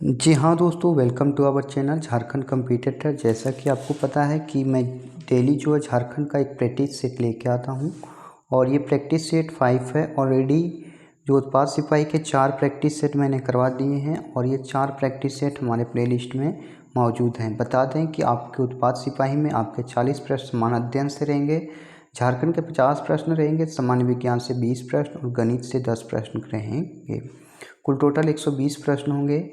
जी हाँ दोस्तों, welcome to our channel Jharkhand competitor. जैसा कि आपको पता है कि मैं डेली जो है झारखंड का एक प्रैक्टिस सेट लेके आता हूँ और ये प्रैक्टिस सेट 5 है। ऑलरेडी जो उत्पाद सिपाही के 4 प्रैक्टिस सेट मैंने करवा दिए हैं और ये 4 प्रैक्टिस सेट हमारे प्लेलिस्ट में मौजूद हैं। बता दें कि आपके उत्पाद सिपाही में आपके 40 प्रश्न समान अध्ययन से रहेंगे, झारखंड के 50 प्रश्न रहेंगे, सामान्य विज्ञान से 20 प्रश्न और गणित से 10 प्रश्न रहेंगे। कुल टोटल 120 प्रश्न होंगे।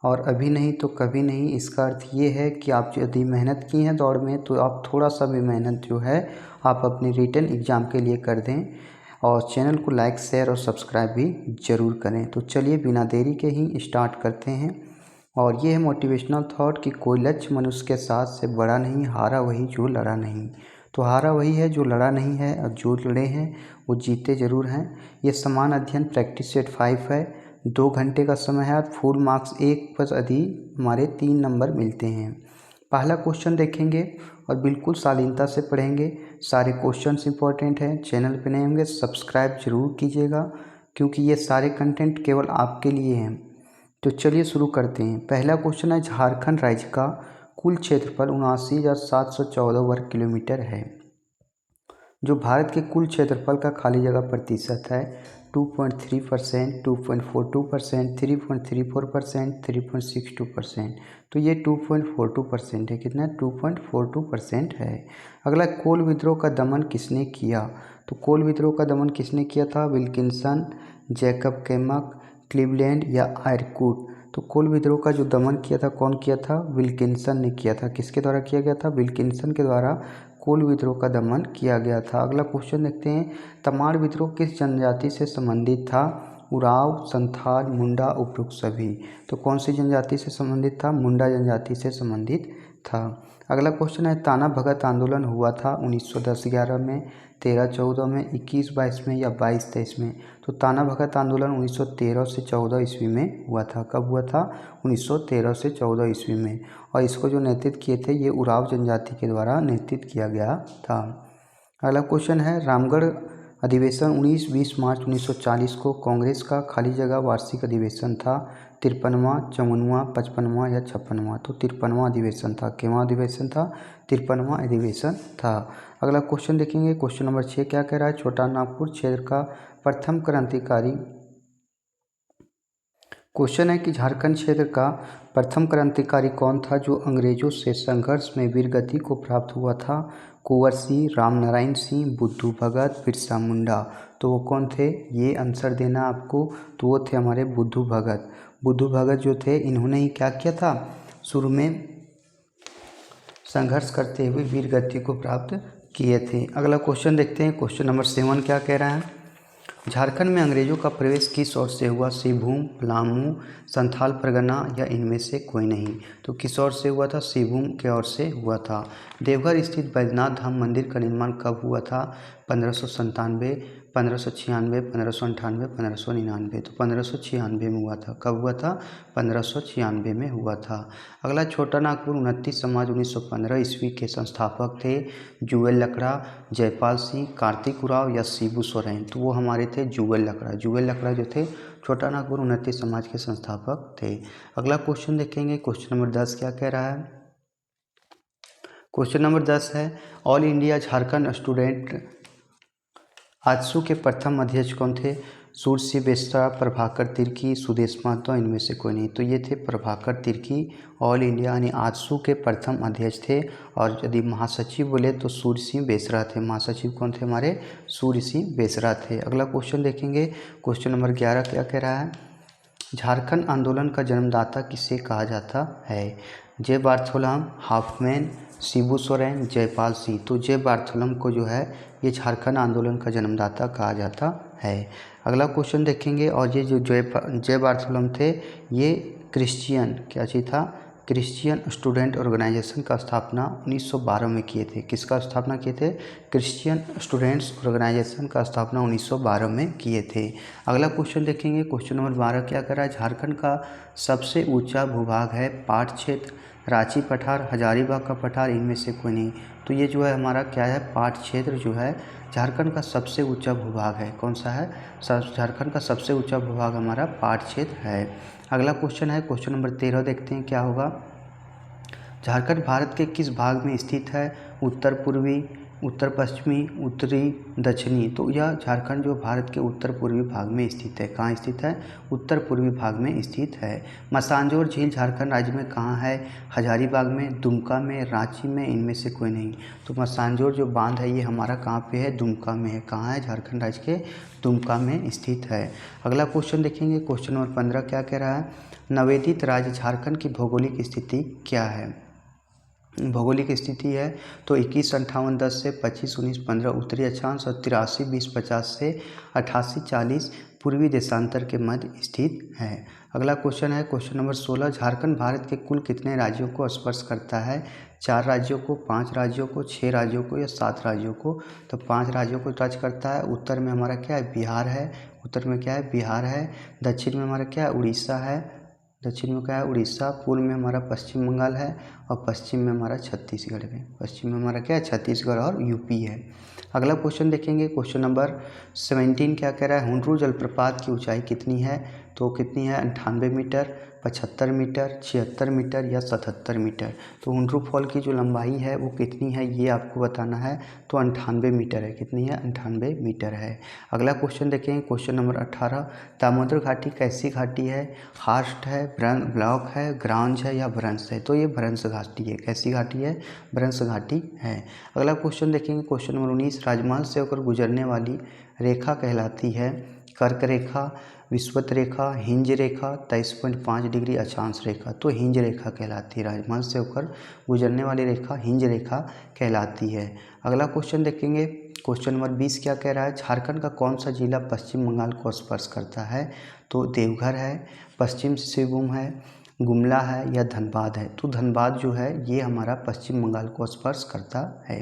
और अभी नहीं तो कभी नहीं, इसका अर्थ ये है कि आप यदि मेहनत की हैं दौड़ में तो आप थोड़ा सा भी मेहनत जो है आप अपने रिटन एग्ज़ाम के लिए कर दें और चैनल को लाइक शेयर और सब्सक्राइब भी ज़रूर करें। तो चलिए बिना देरी के ही स्टार्ट करते हैं। और ये है मोटिवेशनल थॉट कि कोई लक्ष्य मनुष्य के साथ से बड़ा नहीं, हारा वही जो लड़ा नहीं। तो हारा वही है जो लड़ा नहीं है और जो लड़े हैं वो जीते ज़रूर हैं। ये समान अध्ययन प्रैक्टिस सेट 5 है। 2 घंटे का समय है। फुल मार्क्स 1 पर अधिक हमारे 3 नंबर मिलते हैं। पहला क्वेश्चन देखेंगे और बिल्कुल शालीनता से पढ़ेंगे। सारे क्वेश्चंस इंपॉर्टेंट हैं। चैनल पे नए होंगे सब्सक्राइब जरूर कीजिएगा क्योंकि ये सारे कंटेंट केवल आपके लिए हैं। तो चलिए शुरू करते हैं। पहला क्वेश्चन है, झारखंड राज्य का कुल क्षेत्रफल 79,714 वर्ग किलोमीटर है। जो भारत के कुल क्षेत्रफल का खाली जगह प्रतिशत है 2.3%, 2.42%, 3.34%, 3.62%। तो ये 2.42% है। कितना? 2.42% है। अगला, कोल विद्रोह का दमन किसने किया? तो कोल विद्रोह का दमन किसने किया था? विल्किंसन, जैकब कैमक, क्लीवलैंड या आयरकूट। तो कोल विद्रोह का जो दमन किया था कौन किया था? विल्किंसन ने किया था। किसके द्वारा किया गया था? विल्किंसन के द्वारा कोल विद्रोह का दमन किया गया था। अगला क्वेश्चन देखते हैं, तमाड़ विद्रोह किस जनजाति से संबंधित था? उराव, संथाल, मुंडा, उपयुक्त सभी। तो कौन सी जनजाति से संबंधित था? मुंडा जनजाति से संबंधित था। अगला क्वेश्चन है, ताना भगत आंदोलन हुआ था 1910-11 में, 13-14 में, 21-22 में या 22-23 में? तो ताना भगत आंदोलन 1913 से 14 ईस्वी में हुआ था। कब हुआ था? 1913 से 14 ईस्वी में। और इसको जो नेतृत्व किए थे ये उराव जनजाति के द्वारा नेतृत्व किया गया था। अगला क्वेश्चन है, रामगढ़ अधिवेशन 19-20 मार्च 1940 को कांग्रेस का खाली जगह वार्षिक अधिवेशन था 53वां, 54वां, 55वां या 56वां? तो 53वां अधिवेशन था। किसवां अधिवेशन था? 53वां अधिवेशन था। अगला क्वेश्चन देखेंगे, क्वेश्चन नंबर 6 क्या कह रहा है? छोटा नागपुर क्षेत्र का प्रथम क्रांतिकारी। क्वेश्चन है कि झारखंड क्षेत्र का प्रथम क्रांतिकारी कौन था जो अंग्रेजों से संघर्ष में वीरगति को प्राप्त हुआ था? कुंवर सिंह, रामनारायण सिंह, बुद्धू भगत, बिरसा मुंडा। तो वो कौन थे? ये आंसर देना आपको। तो वो थे हमारे बुद्धू भगत। बुद्धू भगत जो थे इन्होंने ही क्या किया था? शुरू में संघर्ष करते हुए वीरगति को प्राप्त किए थे। अगला क्वेश्चन देखते हैं, क्वेश्चन नंबर 7 क्या कह रहा है? झारखंड में अंग्रेजों का प्रवेश किस ओर से हुआ? सिंहभूम, पलामू, संथाल परगना या इनमें से कोई नहीं? तो किस ओर से हुआ था? सिंहभूम के ओर से हुआ था। देवघर स्थित बैद्यनाथ धाम मंदिर का निर्माण कब हुआ था? 1597, 1596, 1598, 1599। तो 1596 में हुआ था। कब हुआ था? 1596 में हुआ था। अगला, छोटा नागपुर उन्नति समाज 1915 ईस्वी के संस्थापक थे जुएल लकड़ा, जयपाल सिंह, कार्तिक उराव या शिबू सोरेन? तो वो हमारे थे जुएल लकड़ा। जुएल लकड़ा जो थे छोटा नागपुर उन्नति समाज के संस्थापक थे। अगला क्वेश्चन देखेंगे, क्वेश्चन नंबर 10 क्या कह रहा है? क्वेश्चन नंबर 10 है, all India Jharkhand student AJSU के प्रथम अध्यक्ष कौन थे? सूरसिंह बेसरा, प्रभाकर तिर्की, सुदेश महतो, इनमें से कोई नहीं? तो ये थे प्रभाकर तिर्की। ऑल इंडिया यानी आजसू के प्रथम अध्यक्ष थे। और यदि महासचिव बोले तो सूरसिंह बेसरा थे। महासचिव कौन थे हमारे? सूरसिंह बेसरा थे। अगला क्वेश्चन देखेंगे, क्वेश्चन नंबर 11 क्या कह रहा है? झारखंड आंदोलन का जन्मदाता किसे कहा जाता है? जे बार्थोलम, हाफमैन, शिबू सोरेन, जयपाल सिंह। तो जे बार्थोलम को जो है ये झारखंड आंदोलन का जन्मदाता कहा जाता है। अगला क्वेश्चन देखेंगे, और ये जो जे बार्थोलम थे ये क्रिश्चियन क्या चीज़ था? क्रिश्चियन स्टूडेंट ऑर्गेनाइजेशन का स्थापना 1912 में किए थे। किसका स्थापना किए थे? क्रिश्चियन स्टूडेंट्स ऑर्गेनाइजेशन का स्थापना 1912 में किए थे। अगला क्वेश्चन देखेंगे, क्वेश्चन नंबर 12 क्या कर रहा है? झारखंड का सबसे ऊंचा भूभाग है पाट क्षेत्र, रांची पठार, हजारीबाग का पठार, इनमें से कोई नहीं? तो ये जो है हमारा क्या है? पाट क्षेत्र जो है झारखंड का सबसे ऊंचा भूभाग है। कौन सा है? झारखंड का सबसे ऊंचा भूभाग हमारा पाट क्षेत्र है। अगला क्वेश्चन है क्वेश्चन नंबर 13, देखते हैं क्या होगा। झारखंड भारत के किस भाग में स्थित है? उत्तर पूर्वी, उत्तर पश्चिमी, उत्तरी, दक्षिणी। तो यह झारखंड जो भारत के उत्तर पूर्वी भाग में स्थित है। कहाँ स्थित है? उत्तर पूर्वी भाग में स्थित है। मसांजोर झील झारखंड राज्य में कहाँ है? हजारीबाग में, दुमका में, रांची में, इनमें से कोई नहीं। तो मसांजोर जो बांध है ये हमारा कहाँ पे है? दुमका में है। कहाँ है? झारखंड राज्य के दुमका में स्थित है। अगला क्वेश्चन देखेंगे क्वेश्चन नंबर 15 क्या कह रहा है। नवेदित राज्य झारखंड की भौगोलिक स्थिति क्या है? भौगोलिक स्थिति है तो 2158-10 से 2519-15 उत्तरी अक्षांश और 83-20-50 से 88-40 पूर्वी देशांतर के मध्य स्थित है। अगला क्वेश्चन है क्वेश्चन नंबर 16, झारखंड भारत के कुल कितने राज्यों को स्पर्श करता है? 4 राज्यों को, 5 राज्यों को, 6 राज्यों को या 7 राज्यों को? तो 5 राज्यों को टच करता है। उत्तर में हमारा क्या है? बिहार है। उत्तर में क्या है? बिहार है। दक्षिण में हमारा क्या है? उड़ीसा है। दक्षिण में क्या है? उड़ीसा। पूर्व में हमारा पश्चिम बंगाल है और पश्चिम में हमारा छत्तीसगढ़ है। पश्चिम में हमारा क्या है? छत्तीसगढ़ और यूपी है। अगला क्वेश्चन देखेंगे क्वेश्चन नंबर 17 क्या कह रहा है। हुंड्रू जलप्रपात की ऊंचाई कितनी है? तो कितनी है? 98 मीटर, 75 मीटर, 76 मीटर या 77 मीटर। तो हुंड्रू फॉल की जो लंबाई है वो कितनी है ये आपको बताना है। तो 98 मीटर है। कितनी है? 98 मीटर है। अगला क्वेश्चन देखेंगे क्वेश्चन नंबर 18, दामोदर घाटी कैसी घाटी है? हार्स्ट है, ब्लॉक है, ग्रांज है या भ्रंश है? तो ये भ्रंश घाटी है। कैसी घाटी है? भ्रंश घाटी है। अगला क्वेश्चन देखेंगे क्वेश्चन नंबर 19, राजमहल से होकर गुजरने वाली रेखा कहलाती है? कर्क रेखा, विषुवत रेखा, हिंज रेखा, 23.5 डिग्री अक्षांश रेखा। तो हिंज रेखा कहलाती है। राजमहल से होकर गुजरने वाली रेखा हिंज रेखा कहलाती है। अगला क्वेश्चन देखेंगे क्वेश्चन नंबर 20 क्या कह रहा है। झारखंड का कौन सा जिला पश्चिम बंगाल को स्पर्श करता है? तो देवघर है, पश्चिम सिंहभूम है, गुमला है या धनबाद है? तो धनबाद जो है ये हमारा पश्चिम बंगाल को स्पर्श करता है।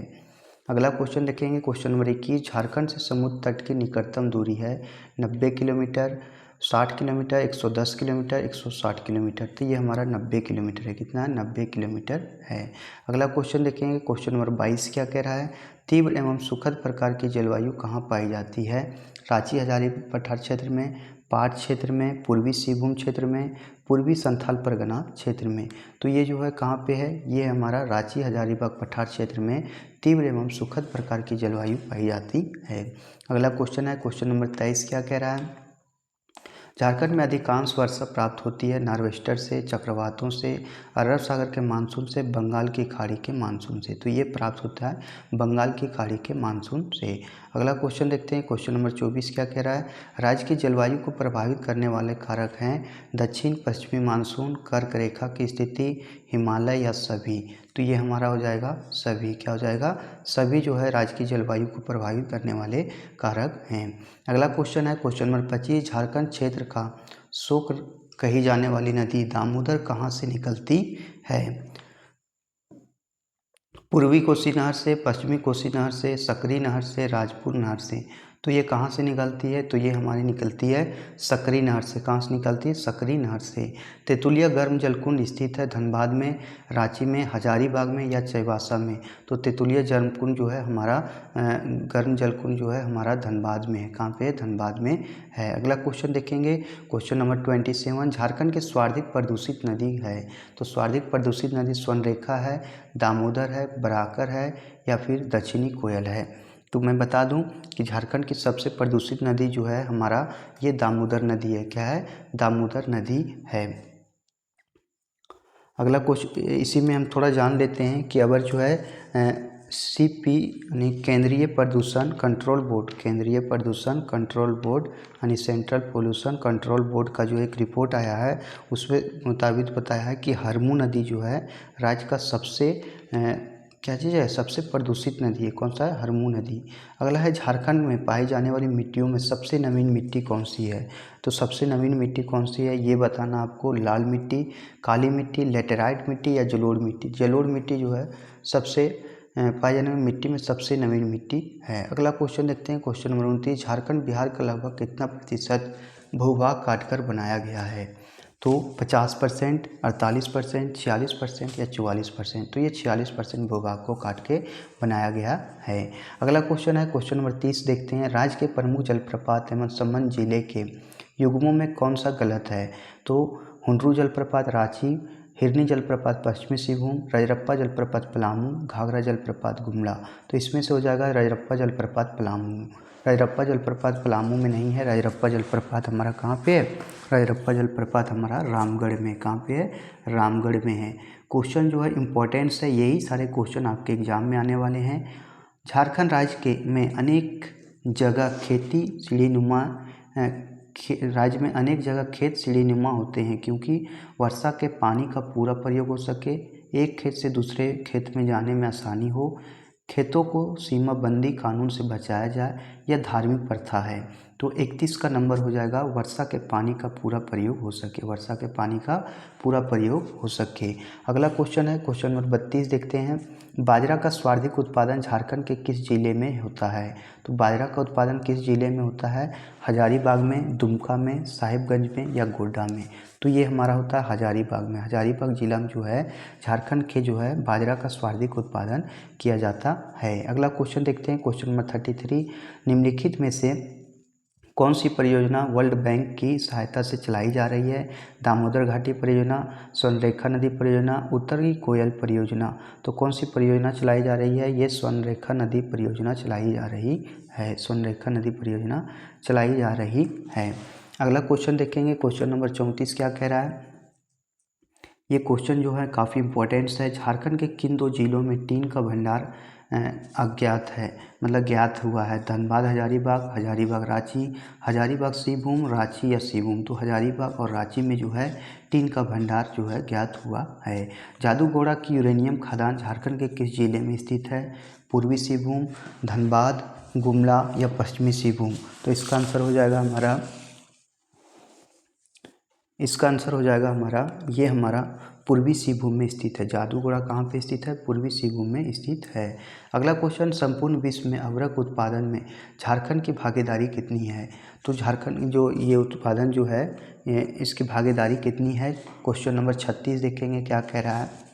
अगला क्वेश्चन देखेंगे क्वेश्चन नंबर 21, झारखंड से समुद्र तट की निकटतम दूरी है 90 किलोमीटर, 60 किलोमीटर, 110 किलोमीटर, 160 किलोमीटर। तो ये हमारा 90 किलोमीटर है। कितना है? 90 किलोमीटर है। अगला क्वेश्चन देखेंगे क्वेश्चन नंबर 22 क्या कह रहा है। तीव्र एवं सुखद प्रकार की जलवायु कहाँ पाई जाती है? रांची हजारीबाग पठार क्षेत्र में, पाट क्षेत्र में, पूर्वी सिंहभूम क्षेत्र में, पूर्वी संथाल परगना क्षेत्र में। तो ये जो है कहाँ पे है? ये हमारा रांची हजारीबाग पठार क्षेत्र में तीव्र एवं सुखद प्रकार की जलवायु पाई जाती है। अगला क्वेश्चन है क्वेश्चन नंबर 23 क्या कह रहा है। झारखंड में अधिकांश वर्षा प्राप्त होती है नॉर्वेस्टर से, चक्रवातों से, अरब सागर के मानसून से, बंगाल की खाड़ी के मानसून से। तो ये प्राप्त होता है बंगाल की खाड़ी के मानसून से। अगला क्वेश्चन देखते हैं क्वेश्चन नंबर 24 क्या कह रहा है। राज्य की जलवायु को प्रभावित करने वाले कारक हैं दक्षिण पश्चिमी मानसून, कर्क रेखा की स्थिति, हिमालय या सभी? तो ये हमारा हो जाएगा सभी। क्या हो जाएगा? सभी जो है राज्य की जलवायु को प्रभावित करने वाले कारक हैं। अगला क्वेश्चन है क्वेश्चन नंबर 25, झारखंड क्षेत्र का शोक कही जाने वाली नदी दामोदर कहाँ से निकलती है? पूर्वी कोसी नहर से, पश्चिमी कोसी नहर से, सकरी नहर से, राजपुर नहर से। तो ये कहाँ से निकलती है? तो ये हमारी निकलती है सकरी नहर से। कहाँ से निकलती है? सकरी नहर से। तेतुलिया गर्म जलकुंड स्थित है धनबाद में, रांची में, हजारीबाग में या चाईबासा में? तो तेतुलिया जलकुंड जो है हमारा गर्म जलकुंड जो है हमारा धनबाद में है। कहाँ पे है? धनबाद में है। अगला क्वेश्चन देखेंगे क्वेश्चन नंबर 27, झारखंड की सर्वाधिक प्रदूषित नदी है? तो सर्वाधिक प्रदूषित नदी स्वर्णरेखा है, दामोदर है, बराकर है या फिर दक्षिणी कोयल है? तो मैं बता दूं कि झारखंड की सबसे प्रदूषित नदी जो है हमारा ये दामोदर नदी है। क्या है? दामोदर नदी है। अगला क्वेश्चन इसी में हम थोड़ा जान लेते हैं कि अगर जो है CP यानी केंद्रीय प्रदूषण कंट्रोल बोर्ड, केंद्रीय प्रदूषण कंट्रोल बोर्ड यानी सेंट्रल पोल्यूशन कंट्रोल बोर्ड का जो एक रिपोर्ट आया है उसमें मुताबिक बताया है कि हरमू नदी जो है राज्य का सबसे क्या चीज़ है? सबसे प्रदूषित नदी है। कौन सा है? हरमू नदी। अगला है झारखंड में पाई जाने वाली मिट्टियों में सबसे नवीन मिट्टी कौन सी है? तो सबसे नवीन मिट्टी कौन सी है ये बताना आपको। लाल मिट्टी, काली मिट्टी, लेटेराइट मिट्टी या जलोढ़ मिट्टी? जलोढ़ मिट्टी जो है सबसे पाई जाने वाली मिट्टी में सबसे नवीन मिट्टी है। अगला क्वेश्चन देखते हैं क्वेश्चन नंबर 29, झारखंड बिहार का लगभग कितना प्रतिशत भूभाग काटकर बनाया गया है? तो 50%, 48%, 46% या 44%? तो ये 46% भूभाग को काट के बनाया गया है। अगला क्वेश्चन है क्वेश्चन नंबर 30 देखते हैं, राज्य के प्रमुख जलप्रपात एवं संबंध जिले के युग्मों में कौन सा गलत है? तो हुंड्रू जलप्रपात रांची, हिरनी जलप्रपात पश्चिमी सिंहभूम, रजरप्पा जलप्रपात पलामू, घाघरा जलप्रपात गुमला। तो इसमें से हो जाएगा रजरप्पा जलप्रपात पलामू। रजरप्पा जलप्रपात पलामू में नहीं है, रजरप्पा जलप्रपात हमारा कहाँ पे है? रजरप्पा जलप्रपात हमारा रामगढ़ में, कहाँ पे है? रामगढ़ में है। क्वेश्चन जो है इम्पोर्टेंस है, यही सारे क्वेश्चन आपके एग्जाम में आने वाले हैं। झारखंड राज्य के में अनेक जगह खेती सीढ़ीनुमा राज्य में अनेक जगह खेत सीढ़ीनुमा होते हैं क्योंकि वर्षा के पानी का पूरा प्रयोग हो सके, एक खेत से दूसरे खेत में जाने में आसानी हो, खेतों को सीमाबंदी कानून से बचाया जाए, यह धार्मिक प्रथा है। तो 31 का नंबर हो जाएगा वर्षा के पानी का पूरा प्रयोग हो सके, वर्षा के पानी का पूरा प्रयोग हो सके। अगला क्वेश्चन है क्वेश्चन नंबर 32 देखते हैं। बाजरा का सर्वाधिक उत्पादन झारखंड के किस जिले में होता है? तो बाजरा का उत्पादन किस जिले में होता है? हजारीबाग में, दुमका में, साहिबगंज में या गोड्डा में? तो ये हमारा होता है हजारीबाग में। हजारीबाग जिला में जो है झारखंड के जो है बाजरा का सर्वाधिक उत्पादन किया जाता है। अगला क्वेश्चन देखते हैं क्वेश्चन नंबर 33। निम्नलिखित में से कौन सी परियोजना वर्ल्ड बैंक की सहायता से चलाई जा रही है? दामोदर घाटी परियोजना, स्वर्णरेखा नदी परियोजना, उत्तरी कोयल परियोजना। तो कौन सी परियोजना चलाई जा रही है? ये स्वर्णरेखा नदी परियोजना चलाई जा रही है, स्वर्णरेखा नदी परियोजना चलाई जा रही है। अगला क्वेश्चन देखेंगे क्वेश्चन नंबर 34 क्या कह रहा है? ये क्वेश्चन जो है काफ़ी इंपॉर्टेंट है। झारखंड के किन दो जिलों में टीन का भंडार अज्ञात है, मतलब ज्ञात हुआ है? धनबाद हजारीबाग, हजारीबाग रांची, हजारीबाग सिंहभूम, रांची या सिंहभूम। तो हजारीबाग और रांची में जो है टीन का भंडार जो है ज्ञात हुआ है। जादूगोड़ा की यूरेनियम खदान झारखंड के किस जिले में स्थित है? पूर्वी सिंहभूम, धनबाद, गुमला या पश्चिमी सिंहभूम। तो इसका आंसर हो जाएगा हमारा ये हमारा पूर्वी सिंहभूम में स्थित है। जादूगोड़ा कहाँ पे स्थित है? पूर्वी सिंहभूम में स्थित है। अगला क्वेश्चन, संपूर्ण विश्व में अभ्रक उत्पादन में झारखंड की भागीदारी कितनी है? तो झारखंड जो ये उत्पादन जो है इसकी भागीदारी कितनी है? क्वेश्चन नंबर 36 देखेंगे क्या कह रहा है।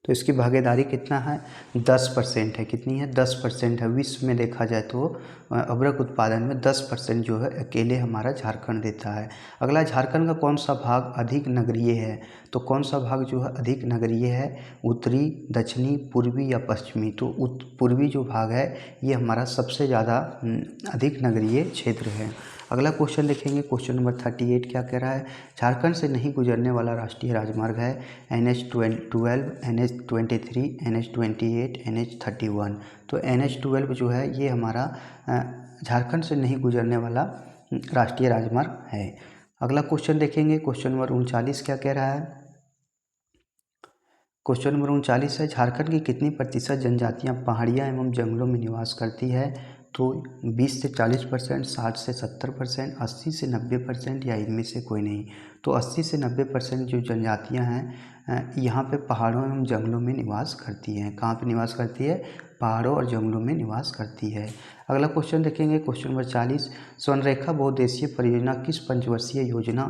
तो इसकी भागीदारी कितना है? 10% है। कितनी है? 10% है। विश्व में देखा जाए तो अभ्रक उत्पादन में 10% जो है अकेले हमारा झारखंड देता है। अगला, झारखंड का कौन सा भाग अधिक नगरीय है? तो कौन सा भाग जो है अधिक नगरीय है? उत्तरी, दक्षिणी, पूर्वी या पश्चिमी? तो पूर्वी जो भाग है ये हमारा सबसे ज़्यादा अधिक नगरीय क्षेत्र है। अगला क्वेश्चन देखेंगे क्वेश्चन नंबर 38 क्या कह रहा है? झारखंड से नहीं गुजरने वाला राष्ट्रीय राजमार्ग है NH12, NH23, NH28, NH31। तो NH12 जो है ये हमारा झारखंड से नहीं गुजरने वाला राष्ट्रीय राजमार्ग है। अगला क्वेश्चन देखेंगे क्वेश्चन नंबर 39 क्या कह रहा है? क्वेश्चन नंबर 39 है, झारखंड की कितनी प्रतिशत जनजातियां पहाड़ियां एवं जंगलों में निवास करती है? तो 20 से 40%, 60 से 70%, 80 से 90% या इनमें से कोई नहीं। तो 80 से 90% जो जनजातियां हैं यहाँ पे पहाड़ों एवं जंगलों में निवास करती हैं। कहाँ पे निवास करती है? पहाड़ों और जंगलों में निवास करती है। अगला क्वेश्चन देखेंगे क्वेश्चन नंबर 40, स्वर्णरेखा बहुउद्देशीय परियोजना किस पंचवर्षीय योजना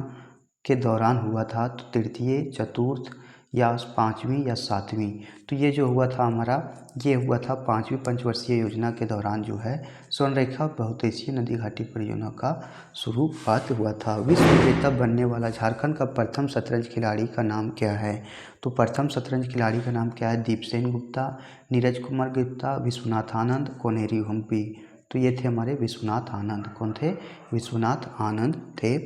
के दौरान हुआ था? तो तृतीय, चतुर्थ या 5वीं या 7वीं? तो ये जो हुआ था हमारा ये हुआ था 5वीं पंचवर्षीय योजना के दौरान जो है स्वर्णरेखा बहुउद्देशीय नदी घाटी परियोजना का शुरुआत हुआ था। विश्व विजेता बनने वाला झारखंड का प्रथम शतरंज खिलाड़ी का नाम क्या है? तो प्रथम शतरंज खिलाड़ी का नाम क्या है? दीपसेन गुप्ता, नीरज कुमार गुप्ता, विश्वनाथ आनंद, कोनेरू हम्पी। तो ये थे हमारे विश्वनाथ आनंद। कौन थे? विश्वनाथ आनंद थे।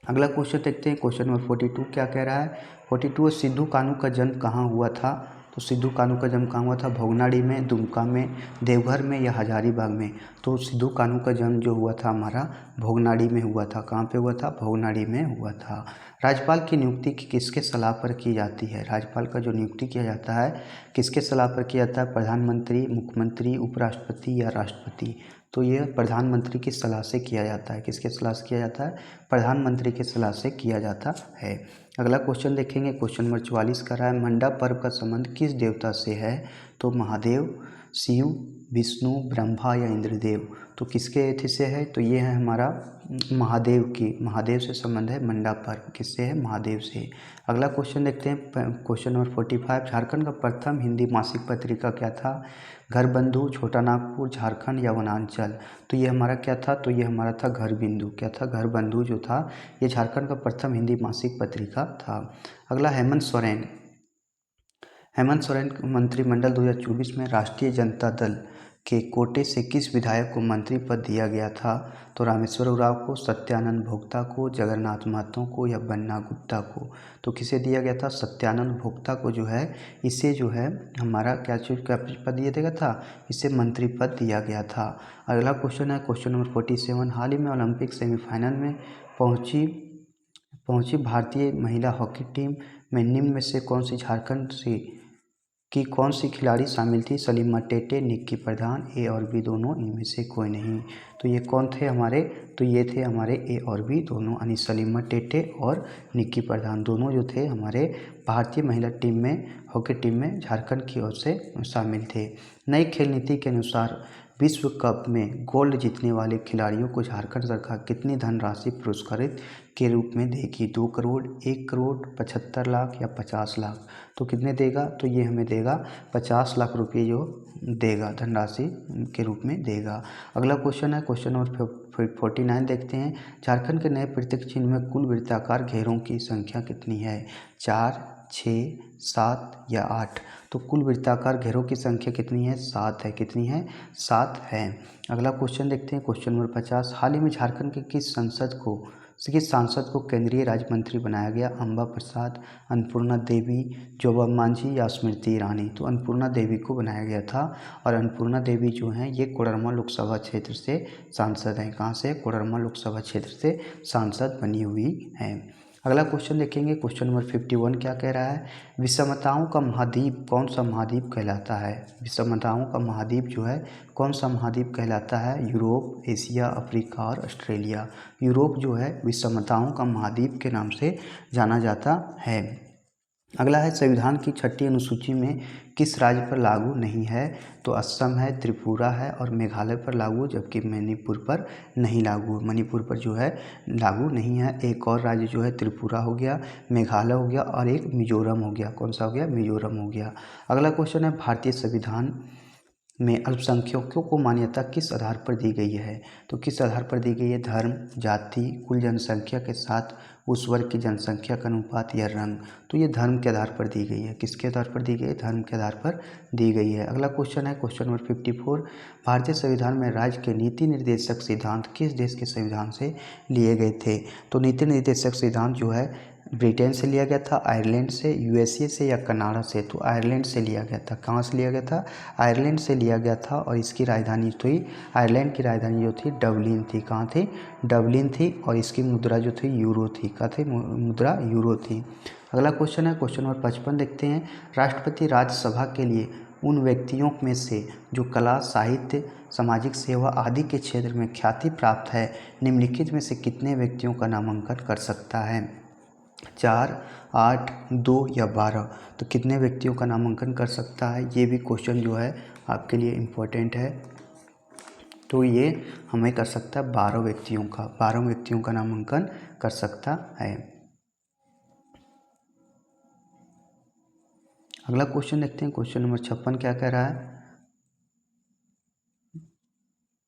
अगला क्वेश्चन देखते हैं क्वेश्चन नंबर 42 क्या कह रहा है? 42, सिद्धू कान्हू का जन्म कहाँ हुआ था? तो सिद्धू कान्हू का जन्म कहाँ हुआ था? भोगनाडी में, दुमका में, देवघर में या हजारीबाग में? तो सिद्धू कान्हू का जन्म जो हुआ था हमारा भोगनाडी में हुआ था। कहाँ पे हुआ था? भोगनाडी में हुआ था। राज्यपाल की नियुक्ति किसके सलाह पर की जाती है? राज्यपाल का जो नियुक्ति किया जाता है किसके सलाह पर किया जाता है? प्रधानमंत्री, मुख्यमंत्री, उपराष्ट्रपति या राष्ट्रपति? तो ये प्रधानमंत्री की सलाह से किया जाता है। किसके सलाह से किया जाता है? प्रधानमंत्री की सलाह से किया जाता है। अगला क्वेश्चन देखेंगे क्वेश्चन नंबर 44 का रहा है, मंडा पर्व का संबंध किस देवता से है? तो महादेव, शिव, विष्णु, ब्रह्मा या इंद्रदेव? तो किसके तिथि से है, तो ये है हमारा महादेव से संबंध है मंडा पर्व, किससे है, महादेव से। अगला क्वेश्चन देखते हैं, क्वेश्चन नंबर 45। झारखंड का प्रथम हिंदी मासिक पत्रिका क्या था? घर बंधु, छोटा नागपुर, झारखंड या वनांचल? तो ये हमारा क्या था, तो ये हमारा था घर बिंदु। क्या था, घर बंधु जो था ये झारखंड का प्रथम हिंदी मासिक पत्रिका था। अगला हेमंत सोरेन मंत्रिमंडल 2024 में राष्ट्रीय जनता दल के कोटे से किस विधायक को मंत्री पद दिया गया था? तो रामेश्वर उरांव को, सत्यानंद भोक्ता को, जगन्नाथ महतो को या बन्ना गुप्ता को? तो किसे दिया गया था? सत्यानंद भोक्ता को जो है इसे जो है हमारा क्या पद दिया गया था? इसे मंत्री पद दिया गया था। अगला क्वेश्चन है क्वेश्चन नंबर 47। हाल ही में ओलंपिक सेमीफाइनल में पहुंची भारतीय महिला हॉकी टीम में निम्न में से कौन सी झारखंड से कि कौन सी खिलाड़ी शामिल थी? सलीमा टेटे, निक्की प्रधान, ए और बी दोनों, इनमें से कोई नहीं। तो ये कौन थे हमारे? तो ये थे हमारे ए और बी दोनों, यानी सलीमा टेटे और निक्की प्रधान दोनों जो थे हमारे भारतीय महिला टीम में, हॉकी टीम में झारखंड की ओर से शामिल थे। नई खेल नीति के अनुसार विश्व कप में गोल्ड जीतने वाले खिलाड़ियों को झारखंड सरकार कितनी धनराशि पुरस्कृत के रूप में देगी? 2 करोड़, 1 करोड़, 75 लाख या 50 लाख? तो कितने देगा? तो ये हमें देगा 50 लाख रुपये जो देगा, धनराशि के रूप में देगा। अगला क्वेश्चन है क्वेश्चन नंबर 49 देखते हैं। झारखंड के नए प्रतीक चिन्ह में कुल वृत्ताकार घेरों की संख्या कितनी है? 4, 6, 7 या 8? तो कुल वृत्ताकार घेरों की संख्या कितनी है? 7 है। कितनी है? 7 है। अगला क्वेश्चन देखते हैं क्वेश्चन नंबर 50। हाल ही में झारखंड के किस सांसद को केंद्रीय राज्य मंत्री बनाया गया? अम्बा प्रसाद, अन्नपूर्णा देवी, जोबा मांझी या स्मृति ईरानी? तो अन्नपूर्णा देवी को बनाया गया था, और अन्नपूर्णा देवी जो हैं ये कोडरमा लोकसभा क्षेत्र से सांसद हैं। कहाँ से? कोडरमा लोकसभा क्षेत्र से सांसद बनी हुई हैं। अगला क्वेश्चन देखेंगे क्वेश्चन नंबर 51 क्या कह रहा है? विषमताओं का महाद्वीप कौन सा महाद्वीप कहलाता है? विषमताओं का महाद्वीप जो है कौन सा महाद्वीप कहलाता है? यूरोप, एशिया, अफ्रीका और ऑस्ट्रेलिया? यूरोप जो है विषमताओं का महाद्वीप के नाम से जाना जाता है। अगला है संविधान की 6ठी अनुसूची में किस राज्य पर लागू नहीं है? तो असम है, त्रिपुरा है और मेघालय पर लागू, जबकि मणिपुर पर नहीं लागू। मणिपुर पर जो है लागू नहीं है। एक और राज्य जो है त्रिपुरा हो गया, मेघालय हो गया और एक मिजोरम हो गया। कौन सा हो गया? मिजोरम हो गया। अगला क्वेश्चन है भारतीय संविधान में अल्पसंख्यकों को मान्यता किस आधार पर दी गई है? तो किस आधार पर दी गई है? धर्म, जाति, कुल जनसंख्या के साथ उस वर्ग की जनसंख्या का अनुपात या रंग? तो ये धर्म के आधार पर दी गई है। किसके आधार पर दी गई है? धर्म के आधार पर दी गई है। अगला क्वेश्चन है क्वेश्चन नंबर 54। भारतीय संविधान में राज्य के नीति निर्देशक सिद्धांत किस देश के संविधान से लिए गए थे? तो नीति निर्देशक सिद्धांत जो है ब्रिटेन से लिया गया था, आयरलैंड से, यूएसए से या कनाडा से? तो आयरलैंड से लिया गया था। कहाँ से लिया गया था? आयरलैंड से लिया गया था, और इसकी राजधानी थी, आयरलैंड की राजधानी जो थी डबलिन थी। कहाँ थी? डबलिन थी, और इसकी मुद्रा जो थी यूरो थी। क्या थी? मुद्रा यूरो थी। अगला क्वेश्चन है क्वेश्चन नंबर 55 देखते हैं। राष्ट्रपति राज्यसभा के लिए उन व्यक्तियों में से जो कला, साहित्य, सामाजिक सेवा आदि के क्षेत्र में ख्याति प्राप्त है, निम्नलिखित में से कितने व्यक्तियों का नामांकन कर सकता है? 4, 8, 2 या 12? तो कितने व्यक्तियों का नामांकन कर सकता है? ये भी क्वेश्चन जो है आपके लिए इम्पोर्टेंट है। तो ये हमें कर सकता है 12 व्यक्तियों का नामांकन कर सकता है। अगला क्वेश्चन देखते हैं क्वेश्चन नंबर 56 क्या कह रहा है?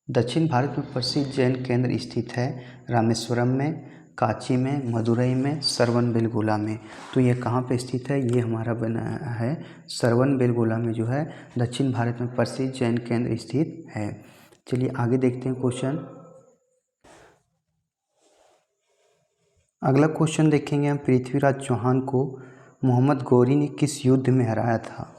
दक्षिण भारत में प्रसिद्ध जैन केंद्र स्थित है रामेश्वरम में, काची में, मदुरई में, श्रवणबेलगोला में? तो ये कहाँ पे स्थित है? ये हमारा बना है श्रवणबेलगोला में जो है दक्षिण भारत में प्रसिद्ध जैन केंद्र स्थित है। चलिए आगे देखते हैं क्वेश्चन। अगला क्वेश्चन देखेंगे हम। पृथ्वीराज चौहान को मोहम्मद गौरी ने किस युद्ध में हराया था?